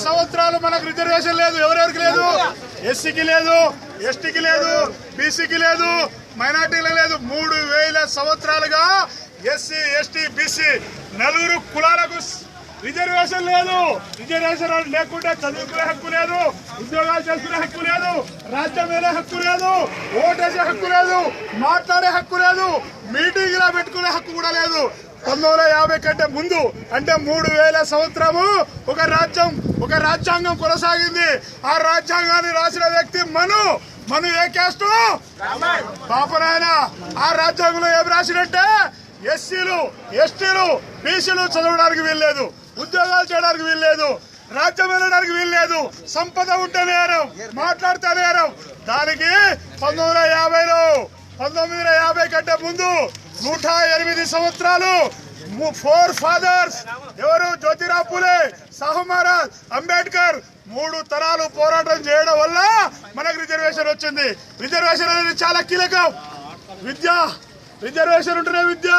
సంవత్సరాలు మనకు రిజర్వేషన్ లేదు. ఎవరెవరికి లేదు? ఎస్సీకి లేదు, ఎస్టీకి లేదు, బీసీకి లేదు, మైనార్టీలకు లేదు. 3000 సంవత్సరాలుగా ఎస్సీ, ఎస్టీ, బీసీ నలుగురు కులాలకు రిజర్వేషన్ లేదు. రిజర్వేషన్ లేకుంటే చదువుకునే హక్కు లేదు, ఉద్యోగాలు చేసుకునే హక్కు లేదు, రాజ్యం వేరే హక్కు లేదు, ఓటేసే హక్కు లేదు, మాట్లాడే హక్కు లేదు, మీటింగ్లా పెట్టుకునే హక్కు కూడా లేదు. 1950 కంటే ముందు అంటే 3000 సంవత్సరము ఒక రాజ్యాంగం కొనసాగింది. ఆ రాజ్యాంగాన్ని రాసిన వ్యక్తి మను ఏ క్యాస్ట్ పాపనాయన. ఆ రాజ్యాంగంలో ఏం రాసినట్టే ఎస్సీలు, ఎస్టీలు, బీసీలు చదవడానికి వీల్లేదు, ఉద్యోగాలు చేయడానికి వీల్లేదు, రాజ్యం వెళ్ళడానికి వీల్లేదు, సంపద ఉంటే నేరం, మాట్లాడితే నేరం. దానికి 1950 కంటే ముందు 108 సంవత్సరాలు 4 ఫాదర్స్ ఎవరు? జ్యోతిరావు పూలే, సాహు మహారాజ్, అంబేద్కర్ 3 తరాలు పోరాటం చేయడం వల్ల మనకు రిజర్వేషన్ వచ్చింది. రిజర్వేషన్ అనేది చాలా కీలకం. రిజర్వేషన్ ఉంటేనే విద్య,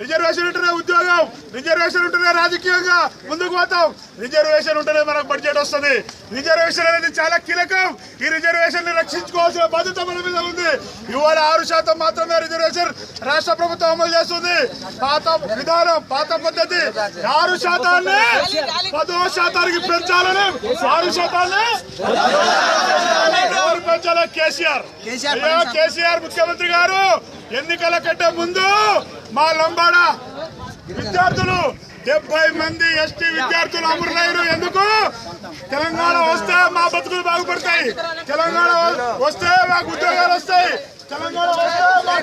రిజర్వేషన్ ఉంటేనే ఉద్యోగం, రిజర్వేషన్ ఉంటేనే రాజకీయంగా ముందుకు పోతాం, రిజర్వేషన్ ఉంటేనే మనకు బడ్జెట్ వస్తుంది. రిజర్వేషన్ అనేది చాలా కీలకం. ఈ రిజర్వేషన్ ని రక్షించుకోవాల్సిన బాధ్యత మన మీద ఉంది. ఇవాళ 6% మాత్రమే రిజర్వేషన్ రాష్ట్ర ప్రభుత్వం అమలు చేస్తుంది. పాత విధానం, పాత పద్ధతి 6%ని 10% పెంచాలని 6%ని ఎవరు పెంచాలి? కేసీఆర్ ముఖ్యమంత్రి గారు ఎన్నికల కంటే ముందు మా లంబాడ విద్యార్థులు 70 మంది ఎస్టీ విద్యార్థులు అమరులయ్యారు. ఎందుకు? తెలంగాణ వస్తే మా బతుకులు బాగుపడతాయి, తెలంగాణ వస్తే మాకు ఉద్యోగాలు వస్తాయి, తెలంగాణ వస్తే మా